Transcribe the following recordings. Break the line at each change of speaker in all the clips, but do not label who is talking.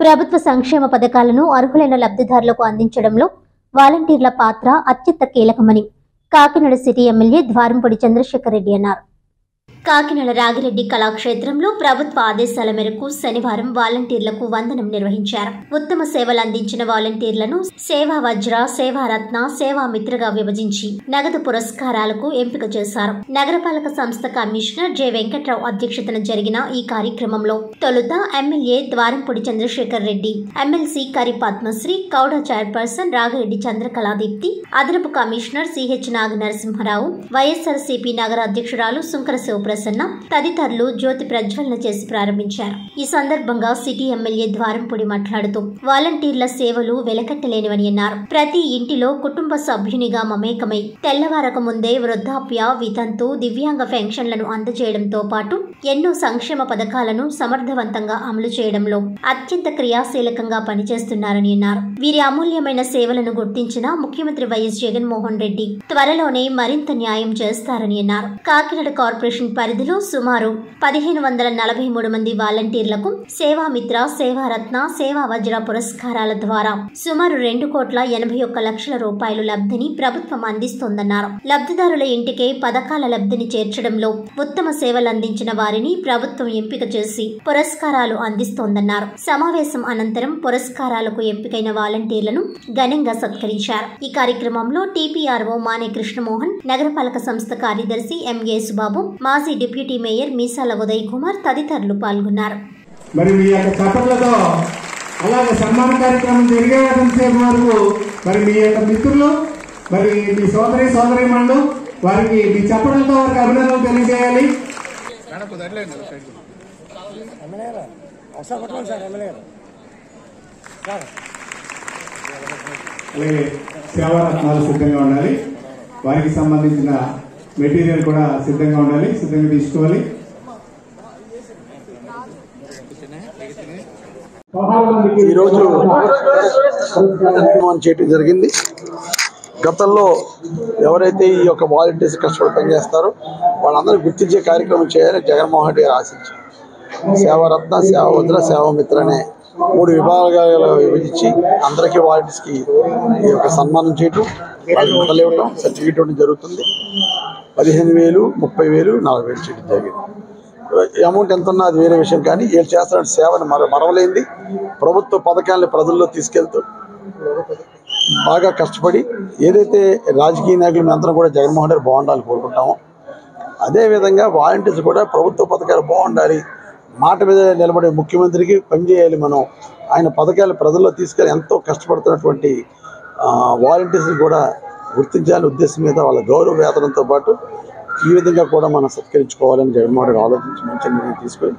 ప్రభుత్వ సంక్షేమ పథకాలను అర్హులైన లబ్ధిదారులకు అందించడంలో వాలంటీర్ల పాత్ర అత్యంత కీలకమని కాకినాడ సిటీ ఎమ్మెల్యే ద్వారంపూడి చంద్రశేఖర్ రెడ్డి అన్నారు. కాకినాడ రాగిరెడ్డి కళాక్షేత్రంలో ప్రభుత్వ ఆదేశాల మేరకు శనివారం వాలంటీర్లకు వందనం నిర్వహించారు. ఉత్తమ సేవలు అందించిన వాలంటీర్లను సేవా వజ్ర, సేవారత్న, సేవా మిత్రగా విభజించి నగదు పురస్కారాలకు ఎంపిక చేశారు. నగరపాలక సంస్థ కమిషనర్ జె వెంకట్రావు అధ్యక్షతన జరిగిన ఈ కార్యక్రమంలో తొలుత ఎమ్మెల్యే ద్వారంపూడి చంద్రశేఖర్ రెడ్డి, ఎమ్మెల్సీ కరి పద్మశ్రీ, కౌడ చైర్పర్సన్ రాగిరెడ్డి చంద్రకళాదీప్తి, అదనపు కమిషనర్ సిహెచ్ నాగనరసింహరావు, వైఎస్ఆర్సీపీ నగర అధ్యక్షురాలు సుంకర శివప్రసన్న తదితరులు జ్యోతి ప్రజ్వలన చేసి ప్రారంభించారు. ఈ సందర్భంగా సిటీ ఎమ్మెల్యే ద్వారంపూడి మాట్లాడుతూ వాలంటీర్ల సేవలు వెలకట్టలేనివని అన్నారు. ప్రతి ఇంటిలో కుటుంబ సభ్యునిగా మమేకమై తెల్లవారక ముందే వృద్ధాప్య, వితంతు, దివ్యాంగ పెన్షన్లను అందజేయడంతో పాటు ఎన్నో సంక్షేమ పథకాలను సమర్థవంతంగా అమలు చేయడంలో అత్యంత క్రియాశీలకంగా పనిచేస్తున్నారని అన్నారు. వీరి అమూల్యమైన సేవలను గుర్తించిన ముఖ్యమంత్రి వైఎస్ జగన్మోహన్ రెడ్డి త్వరలోనే మరింత న్యాయం చేస్తారని అన్నారు. కాకినాడ కార్పొరేషన్ పరిధిలో సుమారు 1543 మంది వాలంటీర్లకు సేవామిత్ర, సేవారత్న, సేవా వజ్ర పురస్కారాల ద్వారా సుమారు 2,81,00,000 రూపాయలు లబ్ధిని ప్రభుత్వం అందిస్తోందన్నారు. లబ్ధిదారుల ఇంటికే పథకాల లబ్ధిని చేర్చడంలో ఉత్తమ సేవలు అందించిన వారిని ప్రభుత్వం ఎంపిక చేసి పురస్కారాలు అందిస్తోందన్నారు. సమావేశం అనంతరం పురస్కారాలకు ఎంపికైన వాలంటీర్లను ఘనంగా సత్కరించారు. ఈ కార్యక్రమంలో టీపీఆర్ఓ మానే కృష్ణమోహన్, నగరపాలక సంస్థ కార్యదర్శి ఎంఏ సుబాబు, మాజీ డిప్యూటీ మేయర్ మీసాల ఉదయ్ కుమార్ తదితరులు పాల్గొన్నారు.
మరి మీ యొక్క చప్పట్లతో అలాగే సన్మాన కార్యక్రమం జరిగేంతసేపు వరకు మరి మీ యొక్క మిత్రులు, మరి మీ సోదరీమణులు వారికి మీ చప్పట్లతో వారికి అభినందనలు తెలియజేయాలి. అలాగే సేవారత్నాలు సిద్ధంగా ఉండాలి. వారికి సంబంధించిన మెటీరియల్ కూడా సిద్ధంగా ఉండాలి, సిద్ధంగా తీసుకోవాలి.
ఈరోజు చేయడం జరిగింది. గతంలో ఎవరైతే ఈ యొక్క వాలంటీర్స్ కష్టపడి పనిచేస్తారో వాళ్ళందరూ గుర్తించే కార్యక్రమం చేయాలని జగన్మోహన్ రెడ్డి ఆశించారు. సేవారత్న, సేవావజ్ర, సేవామిత్ర అనే 3 విభాగాలు విభజించి అందరికీ వాలంటీర్స్కి ఈ యొక్క సన్మానం చేయటం, వాళ్ళకి మెడల్ ఇవ్వటం, సర్టిఫికేట్ ఇవ్వడం జరుగుతుంది. 15,000, 30,000, 40,000 చేయడం జరిగింది. అమౌంట్ ఎంత ఉన్నా అది వేరే విషయం, కానీ వీళ్ళు చేస్తున్న సేవను మరవలేంది. ప్రభుత్వ పథకాలను ప్రజల్లో తీసుకెళ్తూ బాగా కష్టపడి ఏదైతే రాజకీయ నాయకులు మేమంతా కూడా జగన్మోహన్ రెడ్డి బాగుండాలని కోరుకుంటామో అదేవిధంగా వాలంటీర్స్ కూడా ప్రభుత్వ పథకాలు బాగుండాలి, మాట మీద నిలబడే ముఖ్యమంత్రికి పనిచేయాలి. మనం ఆయన పథకాలు ప్రజల్లో తీసుకెళ్ళి ఎంతో కష్టపడుతున్నటువంటి వాలంటీర్స్ని కూడా గుర్తించాలని ఉద్దేశం మీద వాళ్ళ గౌరవ వేతనంతో పాటు ఈ విధంగా కూడా మనం సత్కరించుకోవాలని జగన్మోహన్ రెడ్డి ఆలోచించి మంచి నిర్ణయం తీసుకొని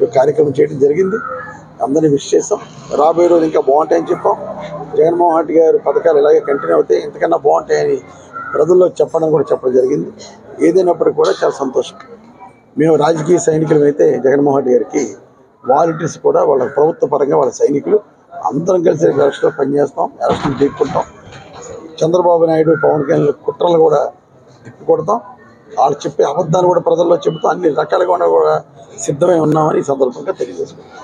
ఈ కార్యక్రమం చేయడం జరిగింది. అందరినీ విష్ చేసాం. రాబోయే రోజులు ఇంకా బాగుంటాయని చెప్పాం. జగన్మోహన్ రెడ్డి గారి పథకాలు ఇలాగే కంటిన్యూ అవుతాయి, ఇంతకన్నా బాగుంటాయని ప్రజల్లో చెప్పడం జరిగింది. ఏదైనప్పటికీ కూడా చాలా సంతోషం. మేము రాజకీయ సైనికులు అయితే జగన్మోహన్ రెడ్డి గారికి వాలంటీర్స్ కూడా వాళ్ళ ప్రభుత్వ పరంగా వాళ్ళ సైనికులు అందరం కలిసి ఎలక్షన్లో పనిచేస్తాం, ఎలక్షన్ దిక్కుంటాం. చంద్రబాబు నాయుడు, పవన్ కళ్యాణ్ కుట్రలు కూడా తిప్పికొడతాం. వాళ్ళు చెప్పే అబద్ధాలు కూడా ప్రజల్లో చెబుతాం. అన్ని రకాలుగా కూడా సిద్ధమై ఉన్నామని ఈ సందర్భంగా తెలియజేసుకుంటాం.